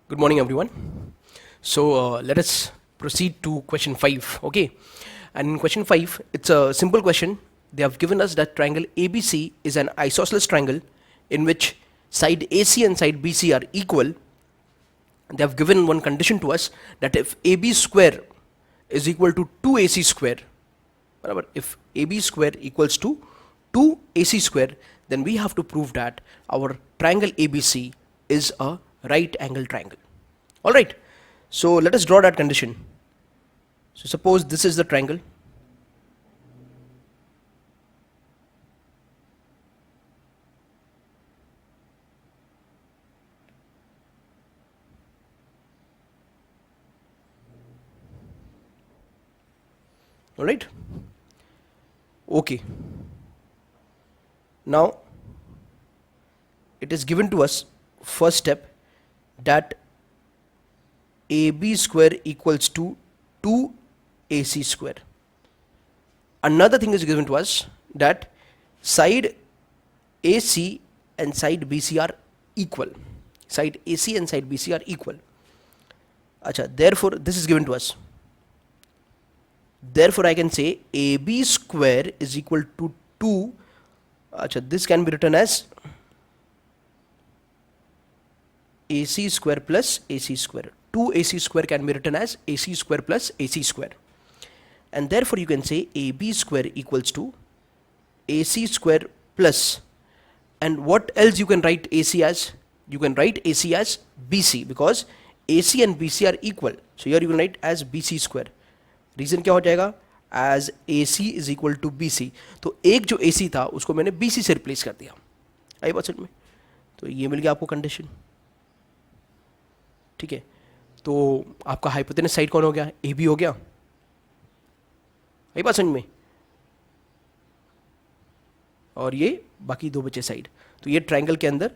Good morning, everyone. So let us proceed to question 5. Okay, and in question 5, it's a simple question. They have given us that triangle ABC is an isosceles triangle in which side AC and side BC are equal. They have given one condition to us that if AB square is equal to 2AC square, बराबर, if AB square equals to 2AC square, then we have to prove that our triangle ABC is a right angle triangle. Alright, so let us draw that condition. So suppose this is the triangle. Alright, okay. Now it is given to us, first step, that AB square equals to 2AC square. Another thing is given to us that side AC and side BC are equal. Side AC and side BC are equal. Acha, therefore this is given to us. Therefore I can say AB square is equal to 2. Acha, this can be written as AC square plus AC square. 2AC square can be written as AC square plus AC square. And therefore you can say AB square equals to AC square plus, and what else you can write AC as? You can write AC as BC because AC and BC are equal. So here you can write as BC square. Reason क्या हो जाएगा? As AC is equal to BC. तो एक जो AC था उसको मैंने BC से रिप्लेस कर दिया. आई बात समझ में? तो ये मिल गया आपको कंडीशन. ठीक है, तो आपका हाइपोटेनस साइड कौन हो गया? AB हो गया. आई बात समझ में? और ये बाकी दो बचे साइड. तो ये ट्रायंगल के अंदर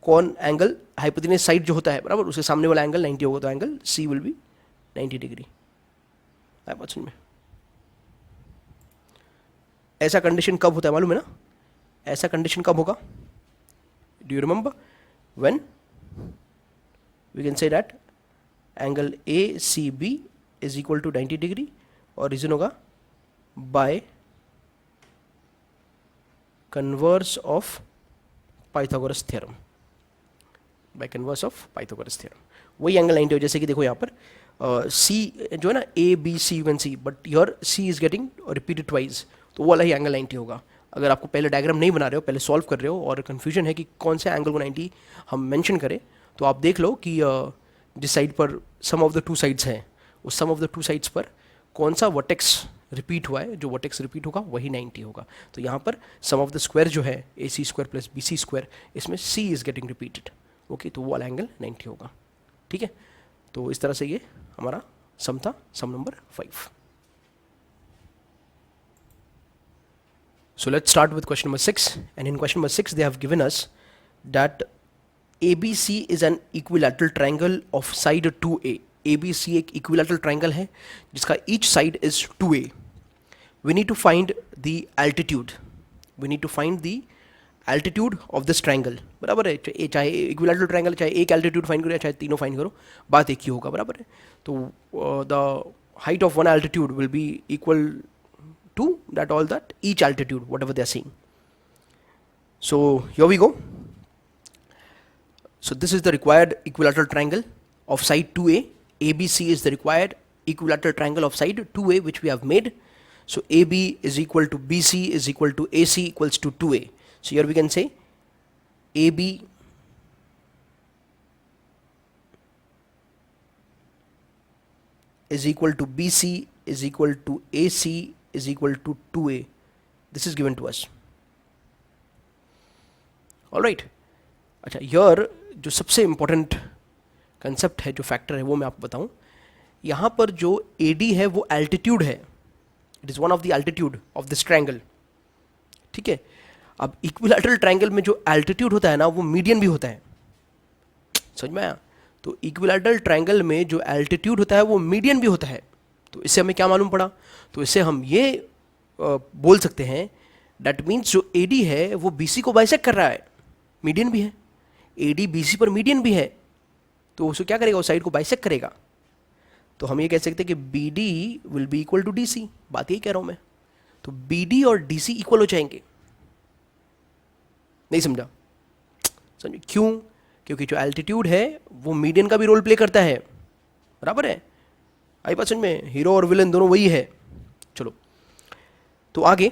कौन एंगल हाइपोटेनस साइड जो होता है, बराबर, उसके सामने वाला एंगल 90 होगा, तो angle C will be 90 degree. आई बात समझ में? ऐसा कंडीशन कब होता है मालूम है ना? ऐसा कंडीशन कब होगा? Do you remember? When we can say that angle ACB is equal to 90 degree, और रीजन होगा by converse of Pythagoras theorem. By converse of Pythagoras theorem वही एंगल 90 हो. जैसे कि देखो यहाँ पर C जो है ना, ABC you can see, but your C is getting repeated twice, तो वो वाला ही एंगल 90 होगा. अगर आपको पहले डायग्राम नहीं बना रहे हो, पहले सॉल्व कर रहे हो और कन्फ्यूजन है कि कौन से एंगल को 90 हम मेंशन करें, तो आप देख लो कि जिस साइड पर सम ऑफ द टू साइड्स हैं, उस सम ऑफ द टू साइड्स पर कौन सा वर्टेक्स रिपीट हुआ है. जो वर्टेक्स रिपीट होगा वही 90 होगा. तो यहाँ पर सम ऑफ द स्क्वायर जो है AC square plus BC square, इसमें C is getting repeated. Okay, तो वो वाला एंगल 90 होगा. ठीक है, तो इस तरह से ये हमारा सम था, सम number 5. So let's start with question number 6, and in question number 6 they have given us that ABC is an equilateral triangle of side 2A. ABC एक equilateral triangle है जिसका each side is 2A. We need to find the altitude. We need to find the altitude of this triangle. बराबर है, चाहे equilateral triangle, चाहे एक altitude find करो या चाहे तीनों फाइंड करो, बात एक ही होगा. बराबर है. तो the height of one altitude will be equal to that each altitude whatever they are seeing. So here we go. So this is the required equilateral triangle of side 2A. ABC is the required equilateral triangle of side 2A which we have made. So AB is equal to BC is equal to AC equals to 2A. So here we can say AB is equal to BC is equal to AC is equal to 2A. This is given to us. All right. अच्छा, here जो सबसे important concept है, जो factor है, वो मैं आपको बताऊं. यहाँ पर जो AD है वो एल्टीट्यूड है. It is one of the altitude of this triangle. ठीक है, अब इक्विलैटरल ट्रायंगल में जो एल्टीट्यूड होता है ना, वो मीडियन भी होता है. समझ में आया? तो इक्विलैटरल ट्रायंगल में जो एल्टीट्यूड होता है वो मीडियन भी होता है. तो इससे हमें क्या मालूम पड़ा? तो इससे हम ये बोल सकते हैं, दैट मीन्स जो AD है वो BC को बाइसेक्ट कर रहा है, मीडियन भी है. AD BC पर मीडियन भी है. तो उसको क्या करेगा, उस साइड को बाइसेक्ट करेगा। तो हम ये कह सकते हैं कि B D will be equal to D C, बात यही कह रहा हूं मैं। तो बी डी और डी सी इक्वल हो जाएंगे। नहीं समझा? समझो क्यों? क्योंकि जो एल्टीट्यूड है वो मीडियन का भी रोल प्ले करता है, बराबर है। आई बात समझ में? हीरो और विलन दोनों वही है। चलो तो आगे,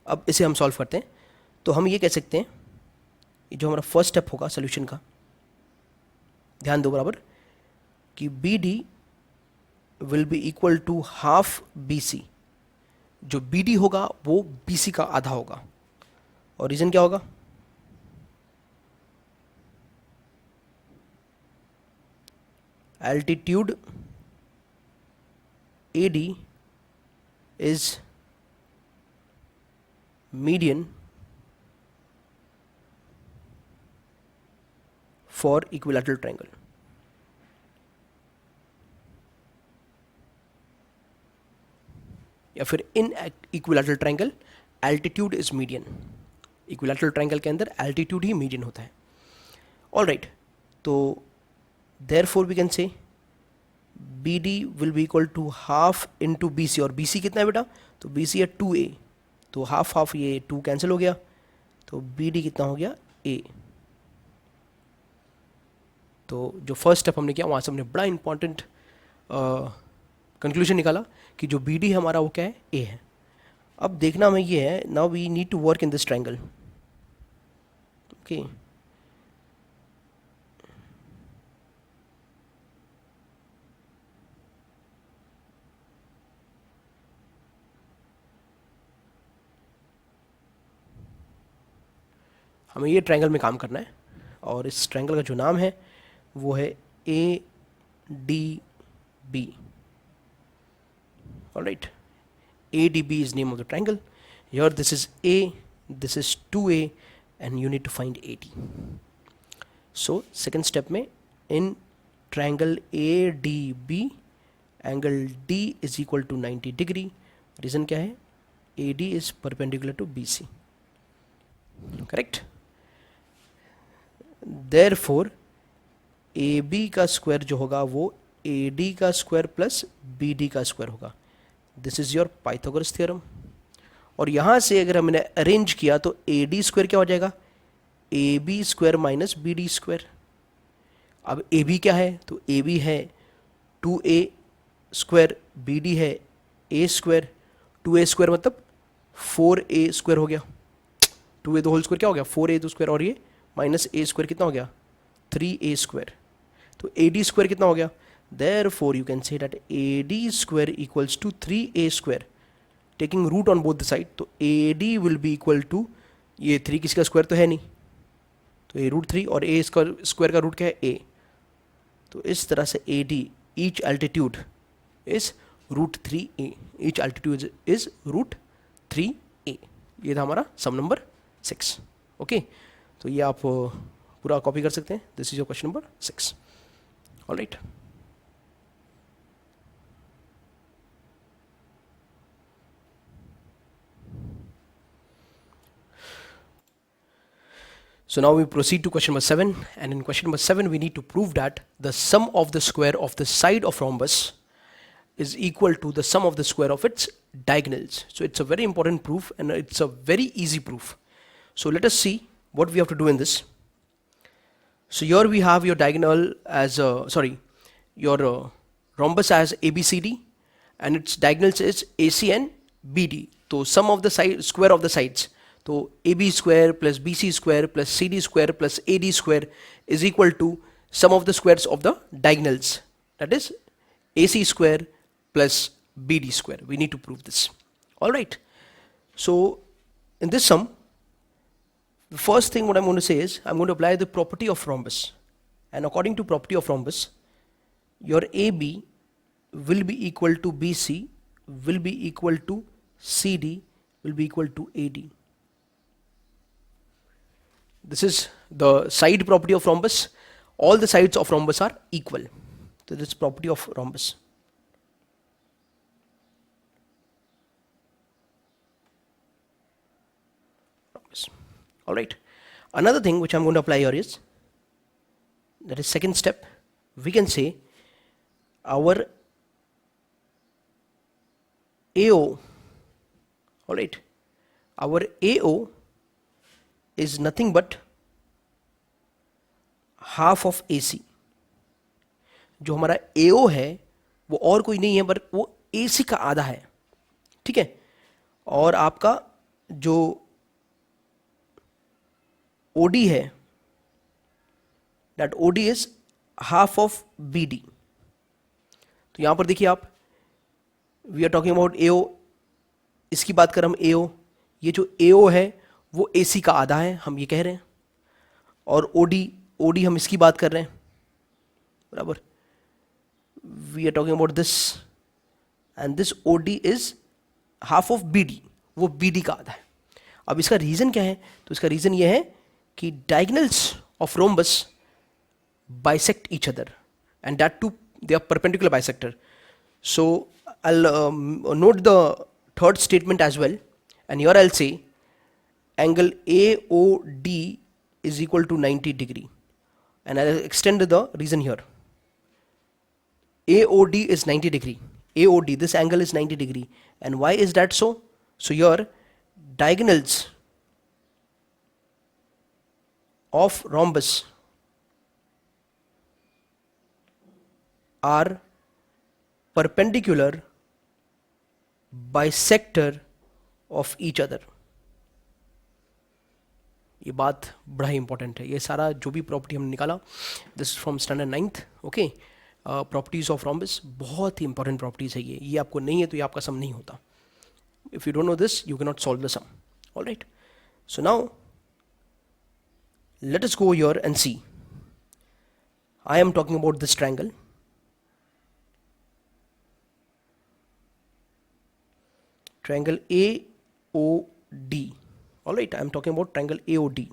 अब इसे हम सॉल्व करते हैं। तो हम ये कह सकते हैं, ये जो हमारा फर्स्ट स्टेप होगा सोल्यूशन का, ध्यान दो बराबर, कि B D will be equal to half B C. जो बी डी होगा वो बी सी का आधा होगा। और रीजन क्या होगा? Altitude A D is median for equilateral triangle. या फिर in equilateral triangle altitude is median. Equilateral triangle के अंदर एल्टीट्यूड ही मीडियन होता है। ऑल राइट, तो therefore we can say B D will be equal to half into B C. और B सी कितना है बेटा? तो बी सी है 2a, तो हाफ हाफ ये 2 कैंसिल हो गया, तो बी डी कितना हो गया? a। तो जो फर्स्ट स्टेप हमने किया वहाँ से हमने बड़ा इंपॉर्टेंट कंक्लूजन निकाला कि जो बी डी हमारा वो क्या है? a है। अब देखना हमें ये है, now we need to work in this triangle. Okay, हमें ये ट्रायंगल में काम करना है, और इस ट्रायंगल का जो नाम है वो है A D B. Alright, A D B is name of the triangle. Here this is A, this is 2a, and you need to find A D. So second step में, in triangle A D B angle D is equal to 90 degree. Reason क्या है? A D is perpendicular to B C, correct. Therefore A B का square जो होगा वो A D का square plus B D का square होगा। This is your Pythagoras theorem. और यहाँ से अगर हमने अरेंज किया तो ए डी स्क्वायर क्या हो जाएगा? A B square minus B D square. अब ए बी क्या है? तो ए बी है 2a स्क्वायर, बी डी है a स्क्वायर। 2a स्क्वायर मतलब 4a स्क्वायर हो गया। 2a तो होल स्क्वायर क्या हो गया? 4a तो स्क्वायर, और ये माइनस a स्क्वायर कितना हो गया? 3a square. तो ए डी स्क्वायर कितना हो गया? Therefore you can say that A D square equals to 3a square, taking root on both the side. तो A D will be equal to, ये 3 किसी का स्क्वायर तो है नहीं, तो ये रूट 3, और a स्क्वायर का रूट क्या है? a। तो इस तरह से A D, each altitude is √3a, each altitude is √3a। ये था हमारा सम नंबर 6। ओके, तो ये आप पूरा कॉपी कर सकते हैं। This is your question number 6। Alright, so now we proceed to question number 7, and in question number 7 we need to prove that the sum of the square of the side of rhombus is equal to the sum of the square of its diagonals. So it's a very important proof, and it's a very easy proof. So let us see what we have to do in this. So here we have your diagonal as your rhombus as ABCD, and its diagonals is AC and BD. So sum of the square of the sides. So AB square plus BC square plus CD square plus AD square is equal to sum of the squares of the diagonals. That is AC square plus BD square. We need to prove this. All right. So in this sum, the first thing what I'm going to say is I'm going to apply the property of rhombus, and according to property of rhombus, your AB will be equal to BC, will be equal to CD, will be equal to AD. This is the side property of rhombus. All the sides of rhombus are equal. So this is property of rhombus. All right. Another thing which I'm going to apply here is that is second step, we can say our AO, all right, our AO is nothing but half of AC. जो हमारा AO है वो और कोई नहीं है पर वो AC का आधा है, ठीक है। और आपका जो OD है, that OD is half of BD. तो यहां पर देखिए आप, we are talking about AO, इसकी बात कर हम AO, ये जो AO है वो AC का आधा है, हम ये कह रहे हैं। और OD हम इसकी बात कर रहे हैं, बराबर। We are talking about this and this OD is half of BD, वो BD का आधा है। अब इसका रीजन क्या है? तो इसका रीजन ये है कि diagonals of rhombus bisect each other, and that too they are perpendicular bisector. So I'll note the third statement as well, and here I'll say angle AOD is equal to 90 degree, and I'll extend the reason here. AOD is 90 degree. AOD, this angle is 90 degree, and why is that so? So here diagonals of rhombus are perpendicular bisector of each other. ये बात बड़ा ही important है। ये सारा जो भी property हमने निकाला, this from standard 9th, okay. Properties of rhombus बहुत ही इंपॉर्टेंट प्रॉपर्टीज है ये आपको नहीं है तो ये आपका सम नहीं होता। If you don't know this you can not solve the sum, alright. So now let us go here and see. I am talking about this triangle. Triangle AOD. All right, I am talking about triangle AOD.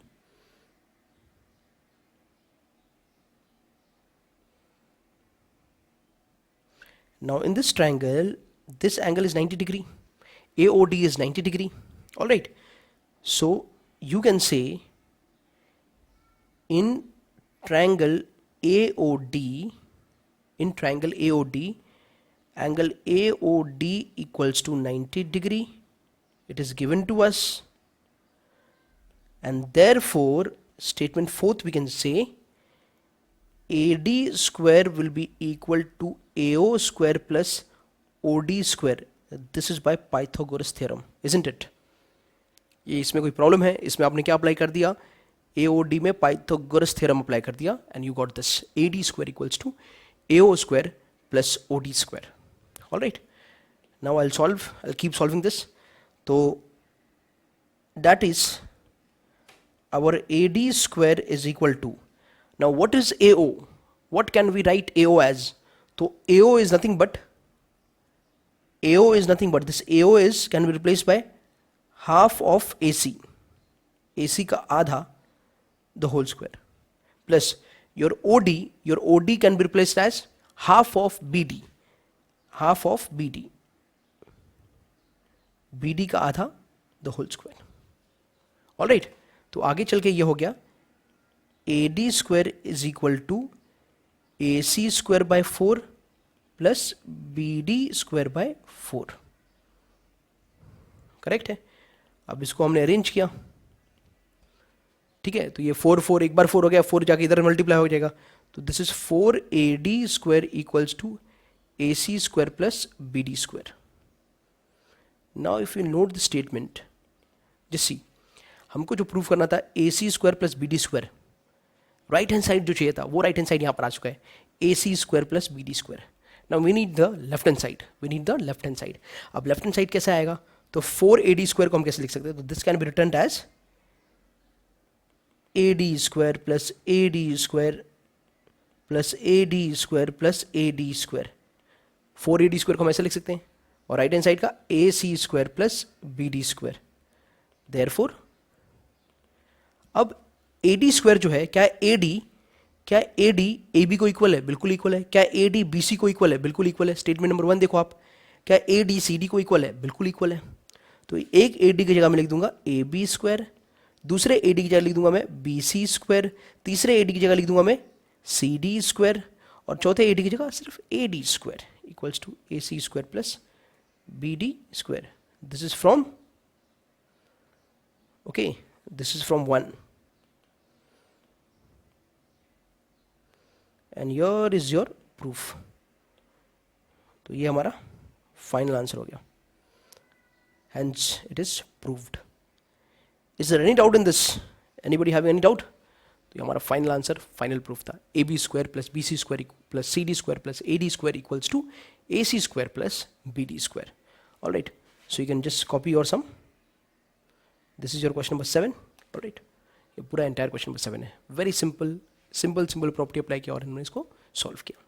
Now in this triangle, this angle is 90 degree. AOD is 90 degree. All right. So you can say in triangle AOD, angle AOD equals to 90 degree. It is given to us, and therefore statement fourth we can say AD square will be equal to AO square plus OD square. This is by Pythagoras theorem, isn't it? ये इसमें कोई problem है? इसमें आपने क्या apply कर दिया? AOD में पाइथागोरस थ्योरम अप्लाई कर दिया and you got this AD square equals to AO square plus OD square. All right. Now I'll keep solving this. So that is our AD square is equal to, now what is AO? What can we write AO as? So AO is nothing but this AO is can be replaced by half of AC का आधा, the whole square, plus your OD can be replaced as half of BD का आधा, the whole square. All right. तो आगे चल के ये हो गया AD square is equal to AC square by 4 plus BD square by 4. Correct है। अब इसको हमने अरेंज किया, ठीक है। तो ये 4 एक बार 4 हो गया, 4 जाके इधर मल्टीप्लाई हो जाएगा। तो this is 4AD square equals to AC square plus BD square. Now if you note the statement, जैसी हमको जो प्रूव करना था AC square plus BD square, right hand side जो चाहिए था वो राइट हैंड साइड यहाँ पर आ चुका है, AC square plus BD square. Now we need the left hand side, अब लेफ्ट हैंड साइड कैसे आएगा? तो 4AD स्क्वायर को हम कैसे लिख सकते हैं? तो this can be written as AD square plus AD square plus AD square plus AD square. 4AD square को हम ऐसे लिख सकते हैं, और राइट हैंड साइड का AC square plus BD square. Therefore अब AD स्क्वायर जो है, क्या AD AB को इक्वल है? बिल्कुल इक्वल है। क्या AD BC को इक्वल है? बिल्कुल इक्वल है। स्टेटमेंट नंबर 1 देखो आप, क्या AD CD को इक्वल है? बिल्कुल इक्वल है। तो एक AD की जगह मैं लिख दूंगा AB स्क्वायर, दूसरे AD की जगह लिख दूंगा मैं BC स्क्वायर, तीसरे AD की जगह लिख दूंगा मैं सी डी स्क्वायर, और चौथे ए डी की जगह सिर्फ A D square equals to A C square plus B D square. This is from, okay, this is from 1 and your is your proof. तो ये हमारा फाइनल आंसर हो गया. Hence, it is proved. Is there any doubt in this? Anybody have any doubt? तो ये हमारा final answer, final proof था. A B square plus B C square plus C D square plus A D square equals to A C square plus B D square. All right, so you can just copy your sum. This is your question number 7. All right, ये पूरा entire question number 7 है. Very simple simple property apply किया और हमने इसको solve किया.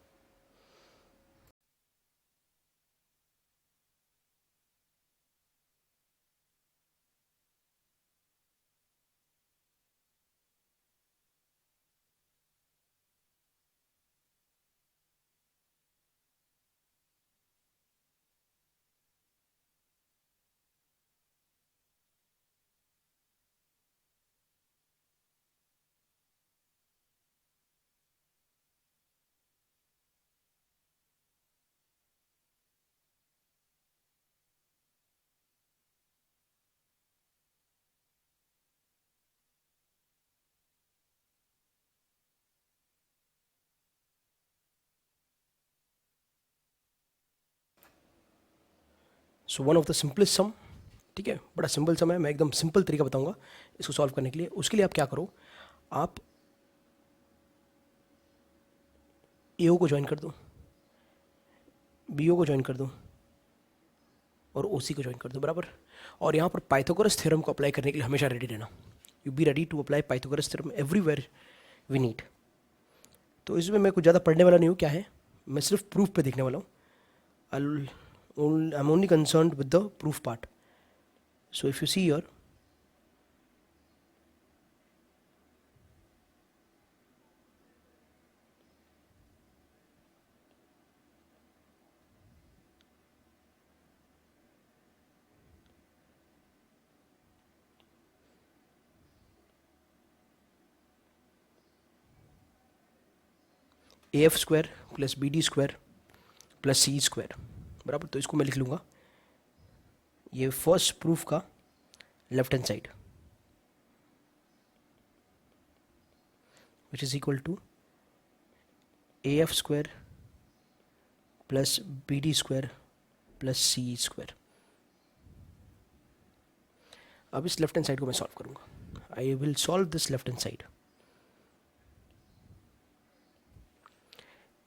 So one of the simplest sum, ठीक है, बड़ा सिंपल सम है. मैं एकदम सिंपल तरीका बताऊंगा इसको सॉल्व करने के लिए. उसके लिए आप क्या करो, आप ए को ज्वाइन कर दो, बी को ज्वाइन कर दो और ओ सी को ज्वाइन कर दो, बराबर. और यहाँ पर पाइथागोरस थ्योरम को अप्लाई करने के लिए हमेशा रेडी रहना. You be ready to apply Pythagoras theorem everywhere we need. तो इसमें मैं कुछ ज़्यादा पढ़ने वाला नहीं हूँ. क्या है, मैं सिर्फ प्रूफ पे देखने वाला हूँ. I'm only concerned with the proof part. So if you see here, AF square plus BD square plus C square, बराबर. तो इसको मैं लिख लूँगा, ये फर्स्ट प्रूफ का left hand side, which is equal to AF square plus BD square plus C square. अब इस लेफ्ट हैंड साइड को मैं सॉल्व करूँगा. I will solve this left hand side.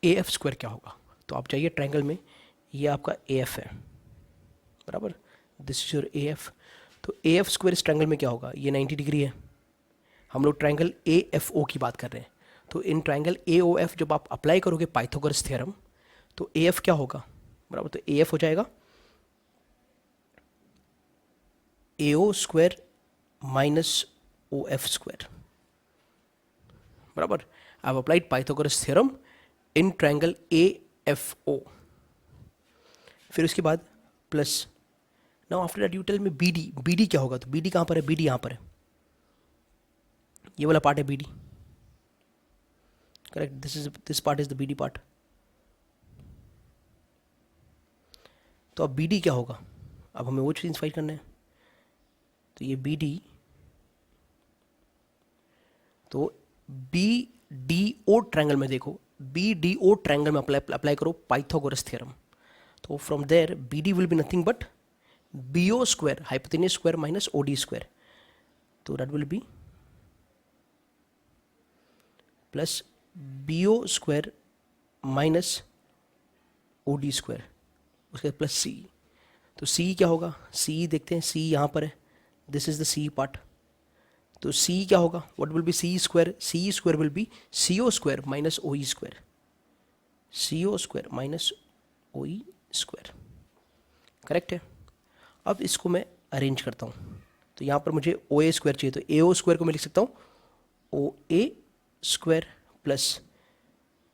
AF square क्या होगा, तो आप चाहिए ट्रायंगल में, ये आपका AF है, बराबर. This is your AF. तो AF स्क्वायर इस ट्रायंगल में क्या होगा, ये 90 डिग्री है. हम लोग ट्रायंगल AFO की बात कर रहे हैं. तो इन ट्रायंगल AOF जब आप अप्लाई करोगे पाइथागोरस थ्योरम, तो AF क्या होगा, बराबर. तो AF हो जाएगा AO square minus OF square, बराबर. I have applied Pythagoras theorem in triangle AFO. फिर उसके बाद plus, now after that you tell me BD क्या होगा. तो BD कहाँ पर है, BD यहाँ पर है, ये वाला पार्ट है BD, correct. This part is the BD part. तो अब BD क्या होगा, अब हमें वो चीज फाइंड करना है. तो ये BD, तो BDO ट्रायंगल में देखो, BDO ट्रायंगल में अप्लाई करो पाइथागोरस थ्योरम. तो from there BD will be nothing but BO square hypotenuse square minus OD square. तो that will be plus BO square minus OD square, उसके बाद plus C. तो C क्या होगा, C देखते हैं, C यहाँ पर है, this is the C part. तो C क्या होगा, what will be C square will be CO square minus OE square, CO square minus OE square, correct है. अब इसको मैं अरेंज करता हूँ. तो यहाँ पर मुझे OA स्क्वायर चाहिए, तो AO स्क्वायर को मैं लिख सकता हूँ OA स्क्वायर प्लस,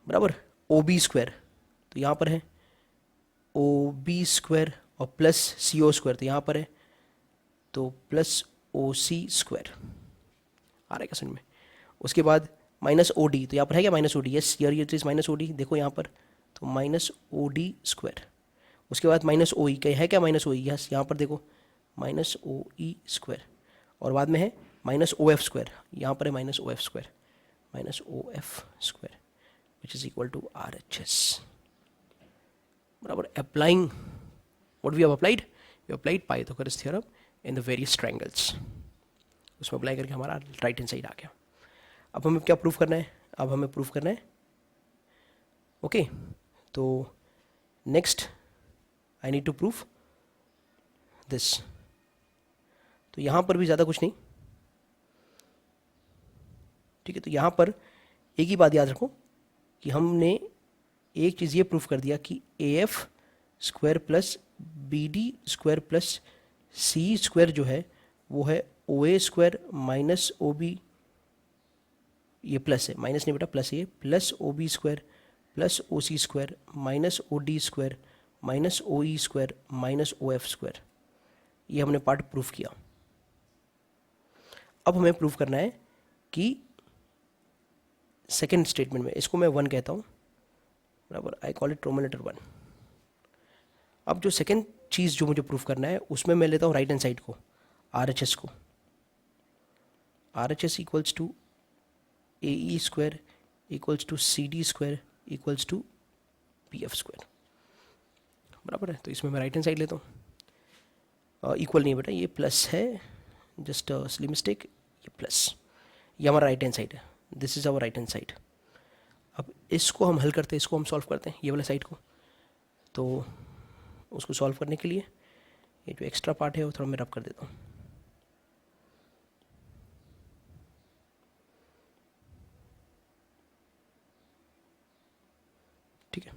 बराबर, OB स्क्वायर. तो यहाँ पर है OB स्क्वायर और प्लस CO स्क्वायर, तो यहाँ पर है तो प्लस OC स्क्वायर. आ रहा है क्या समझ में. उसके बाद माइनस ओ डी, तो यहाँ पर है क्या minus O D, yes here it is minus O D, देखो यहाँ पर, तो माइनस ओ डी स्क्वायर, उसके बाद माइनस ओ ई, कहीं है क्या माइनस ओ ई, यस यहाँ पर देखो माइनस ओ ई स्क्वायर, और बाद में है माइनस ओ एफ स्क्वायर, यहाँ पर है minus O F square, minus O F square which is equal to R H S, बराबर. Applying what we have applied, we applied Pythagoras theorem in the various triangles, उसमें apply करके हमारा right hand side आ गया. अब हमें क्या proof करना है, अब हमें प्रूफ करना है, ओके. तो next I need to proof this. तो यहाँ पर भी ज़्यादा कुछ नहीं, ठीक है. तो यहाँ पर एक ही बात याद रखो कि हमने एक चीज़ ये प्रूफ कर दिया कि A F square plus B D square plus C square जो है वो है O A square minus O B, ये प्लस है, माइनस नहीं बेटा प्लस है, ये plus O B square plus O C square minus O D square minus O E square minus O F square. ये हमने पार्ट प्रूफ किया. अब हमें प्रूफ करना है कि सेकेंड स्टेटमेंट में, इसको मैं 1 कहता हूँ, बराबर, I call it Roman letter 1. अब जो सेकेंड चीज़ जो मुझे प्रूफ करना है उसमें मैं लेता हूँ राइट हैंड साइड को, आर एच एस को. R H S equals to A E square equals to C D square equals to P F square, बराबर है. तो इसमें मैं राइट हैंड साइड लेता हूँ. इक्वल नहीं बेटा, ये प्लस है, जस्ट स्ली मिस्टेक, ये प्लस, ये हमारा राइट हैंड साइड है, this is our right hand side. अब इसको हम हल करते हैं, इसको हम सॉल्व करते हैं, ये वाला साइड को. तो उसको सॉल्व करने के लिए ये जो एक्स्ट्रा पार्ट है वो थोड़ा मैं रब कर देता हूँ. ठीक है.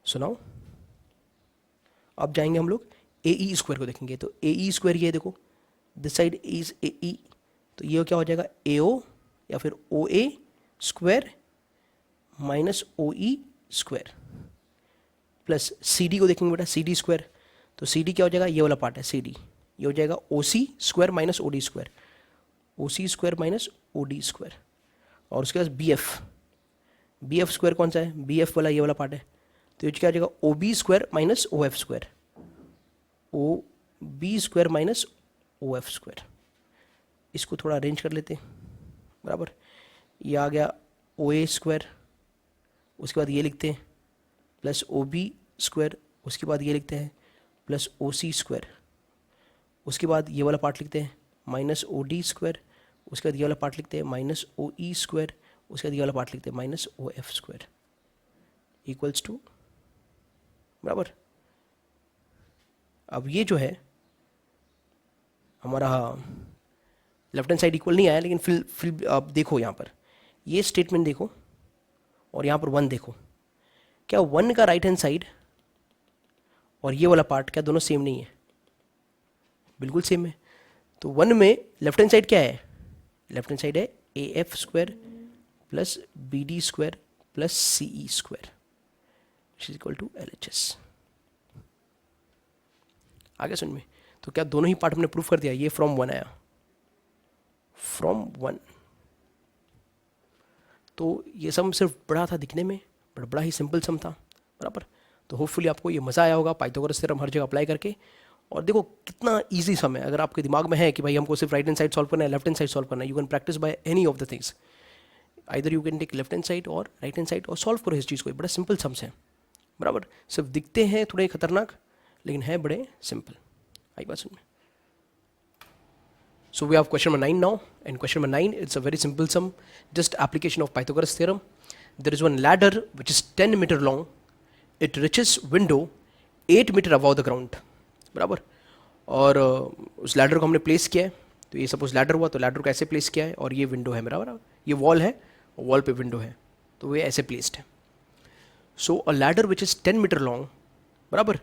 सो नाउ अब जाएंगे हम लोग ए ई स्क्वायर को देखेंगे. तो ए ई स्क्वायर ये देखो, दिस साइड इज ए ई, तो ये क्या हो जाएगा ए ओ या फिर ओ A square minus O E square plus C D को देखेंगे बेटा, सी डी स्क्वायर, तो सी डी क्या हो जाएगा, ये वाला पार्ट है सी डी, ये हो जाएगा O C square minus O D square, O C square minus O D square. और उसके बाद बी एफ स्क्वायर कौन सा है, बी एफ वाला ये वाला पार्ट है, तो ये क्या हो जाएगा O B square minus O F square, O B square minus O F square. इसको थोड़ा अरेंज कर लेते हैं, बराबर. ये आ गया ओ ए स्क्वायर, उसके बाद ये लिखते हैं प्लस ओ बी स्क्वायर, उसके बाद ये लिखते हैं प्लस ओ सी स्क्वायर, उसके बाद ये वाला पार्ट लिखते हैं माइनस ओ डी स्क्वायर, उसके बाद ये वाला पार्ट लिखते हैं माइनस ओ ई स्क्वायर, उसके बाद ये वाला पार्ट लिखते हैं minus O F square equals to, बराबर. अब ये जो है हमारा लेफ्ट हैंड साइड इक्वल नहीं आया, लेकिन फिर आप देखो यहाँ पर ये स्टेटमेंट देखो और यहाँ पर 1 देखो, क्या 1 का राइट हैंड साइड और ये वाला पार्ट क्या दोनों सेम नहीं है, बिल्कुल सेम है. तो 1 में लेफ्ट हैंड साइड क्या है, लेफ्ट हैंड साइड है A F square plus B D square plus C E square which is equal to L H S. आगे सुन में, तो क्या दोनों ही पार्ट हमने प्रूफ कर दिया, ये फ्रॉम 1 आया, फ्रॉम 1. तो ये सम सिर्फ बड़ा था दिखने में, बट बड़ा ही सिंपल सम था, बराबर. तो होपफुली आपको ये मज़ा आया होगा पाइथागोरस थ्योरम हर जगह अप्लाई करके. और देखो कितना इजी सम है, अगर आपके दिमाग में है कि भाई हमको सिर्फ राइट हैंड साइड सॉल्व करना है, लेफ्ट हैंड साइड सॉल्व करना है, you can practice by any of the things, either you can take left hand side और राइट हैंड साइड और सॉल्व करो इस चीज़ को. बड़ा सिंपल सम्स हैं, बराबर. सिर्फ दिखते हैं थोड़े खतरनाक, लेकिन है बड़े सिंपल. आई बात सुन में. So we have question number 9 now, and question number 9, it's a very simple sum, just application of Pythagoras theorem. There is one ladder which is 10 meter long, it reaches window 8 meter above the ground, बराबर. और उस ladder को हमने place किया है, तो ये suppose ladder हुआ, तो लैडर को ऐसे प्लेस किया है, और ये विंडो है मेरा, बराबर, ये वॉल है, वॉल पे विंडो है, तो ये ऐसे प्लेस्ड है. So a ladder which is 10 metre long, बराबर,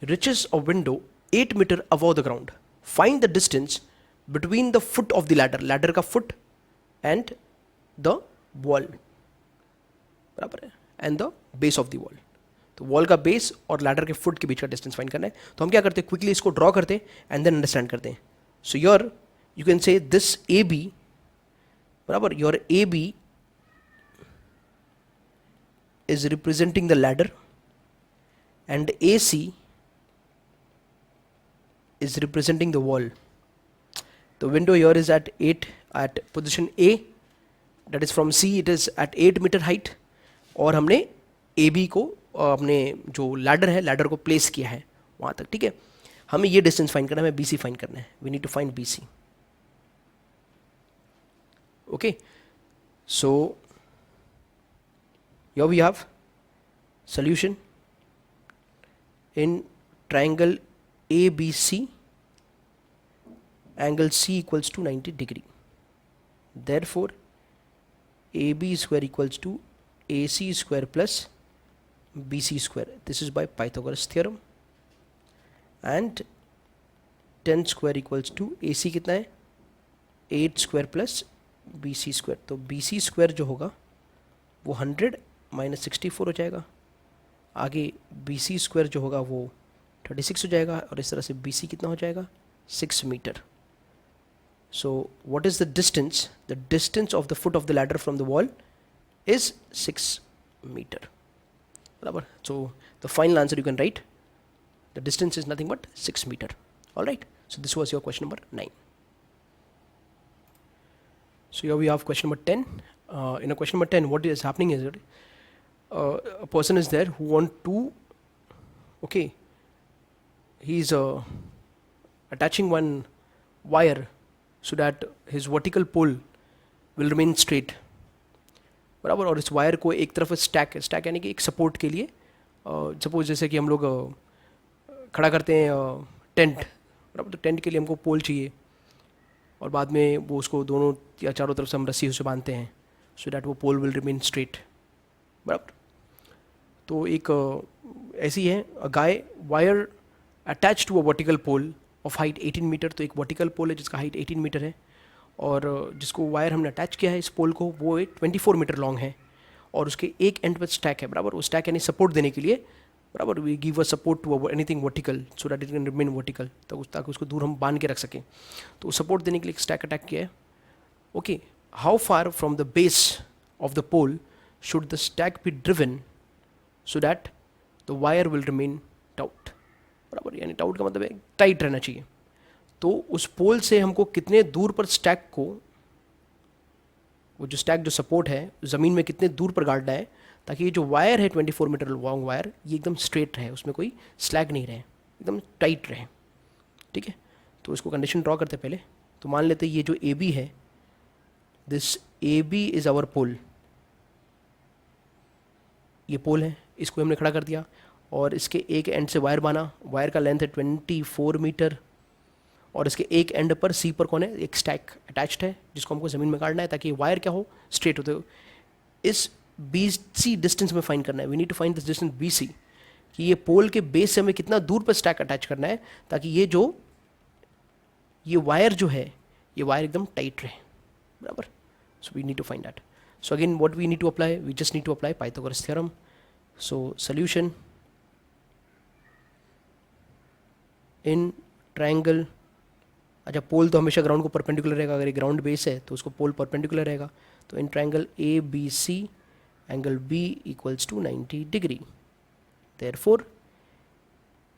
reaches a window 8 meter above the ground. Find the distance between the foot of the ladder, ladder का foot and the wall, बराबर है, and the base of the wall. तो wall का base और ladder के foot के बीच का distance find करना है. तो हम क्या करते हैं, क्विकली इसको ड्रॉ करते हैं एंड देन अंडरस्टैंड करते हैं. So your you can say this A B, बराबर. Your A B is representing the ladder and AC is representing the wall. The window here is at 8 at position A, that is from C it is at 8 meter height, और हमने AB को अपने जो ladder है ladder को place किया है वहाँ तक. ठीक है, हमें ये डिस्टेंस फाइंड करना है, हमें BC फाइंड करना है. We need to find BC. Okay, so here we have solution in triangle ABC, angle C equals to 90 degree. Therefore AB square equals to AC square plus BC square. This is by Pythagoras theorem. And 10 square equals to AC कितना है 8 square plus BC square. तो BC square जो होगा वो 100 minus 64 हो जाएगा. आगे BC square जो होगा वो 36 हो जाएगा, और इस तरह से BC कितना हो जाएगा 6 metre. So what is the distance? The distance of the foot of the ladder from the wall is 6 metre. बराबर. So the final answer you can write the distance is nothing but 6 metre. Alright, so this was your question number 9. So here we have question number 10. In a question number 10, what is happening is a person is there who want to, okay, he's attaching one wire so that his vertical pole will remain straight. बराबर. और इस wire को एक तरफ stack यानी कि एक support के लिए, सपोज जैसे कि हम लोग खड़ा करते हैं टेंट, बराबर. तो टेंट के लिए हमको पोल चाहिए, और बाद में वो उसको दोनों या चारों तरफ से हम रस्सी से बांधते हैं सो डैट वो पोल विल रिमेन स्ट्रेट. बराबर. तो एक ऐसी है a guy wire attach to a vertical pole of height 18 metre. तो एक वर्टिकल पोल है जिसका हाइट 18 मीटर है, और जिसको वायर हमने अटैच किया है इस पोल को वो 24 मीटर लॉन्ग है, और उसके एक एंड पर स्टैक है. बराबर. वो स्टैक यानी सपोर्ट देने के लिए. बराबर. We give a support to anything vertical so that it can remain vertical, ताकि उसको दूर हम बांध के रख सकें. तो सपोर्ट देने के लिए एक स्टैक अटैक किया है. Okay, how far from the base of the pole should the stake be driven so that the wire will remain taut. बराबर. यानी टाउट का मतलब है टाइट रहना चाहिए. तो उस पोल से हमको कितने दूर पर स्टैक को, वो जो स्टैक जो सपोर्ट है ज़मीन में कितने दूर पर गाड़ना है, ताकि ये जो वायर है 24 मीटर लॉन्ग वायर ये एकदम स्ट्रेट रहे, उसमें कोई स्लैग नहीं रहे, एकदम टाइट रहे. ठीक है, तो इसको कंडीशन ड्रॉ करते पहले. तो मान लेते ये जो AB है, दिस AB इज आवर पोल. ये पोल है, इसको हमने खड़ा कर दिया, और इसके एक एंड से वायर बाना. वायर का लेंथ है 24 मीटर, और इसके एक एंड पर C पर कौन है, एक स्टैक अटैच्ड है जिसको हमको ज़मीन में काटना है ताकि वायर क्या हो, स्ट्रेट होते हो. इस BC डिस्टेंस में फाइंड करना है. We need to find this distance BC, कि ये पोल के बेस से हमें कितना दूर पर स्टैक अटैच करना है ताकि ये वायर जो है ये वायर एकदम टाइट रहे. बराबर. So we need to find that. So again what we need to apply, we just need to apply Pythagoras theorem. So solution in triangle. अच्छा, पोल तो हमेशा ग्राउंड को परपेंडिकुलर रहेगा. अगर ये ग्राउंड बेस है तो उसको पोल परपेंडिकुलर रहेगा. तो in triangle ABC angle B equals to 90 degree. Therefore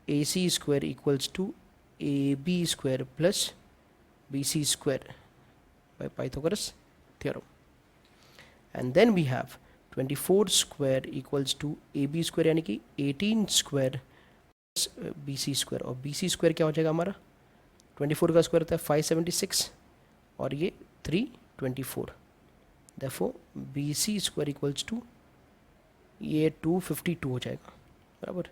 AC square equals to AB square plus BC square by Pythagoras theorem. And then we have 24 square equals to AB square यानी कि 18 square plus BC square. और BC square क्या हो जाएगा हमारा, 24 का square होता है 576, और ये 324. Therefore BC square equals to ये 252 हो जाएगा. बराबर.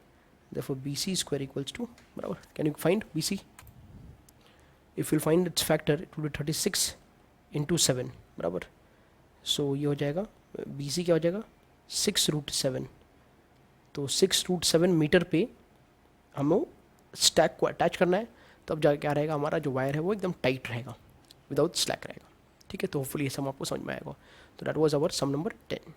Therefore BC square equals to, बराबर. Can you find BC? If you find its factor it will be 36 into 7. बराबर. So ये हो जाएगा BC क्या हो जाएगा 6√7. तो 6√7 मीटर पे हमें स्टैक को अटैच करना है, तब जाके क्या रहेगा हमारा जो वायर है वो एकदम टाइट रहेगा, विदाउट स्लैक रहेगा. ठीक है, तो होपफुली ये सम आपको समझ में आएगा. तो that was our sum number 10.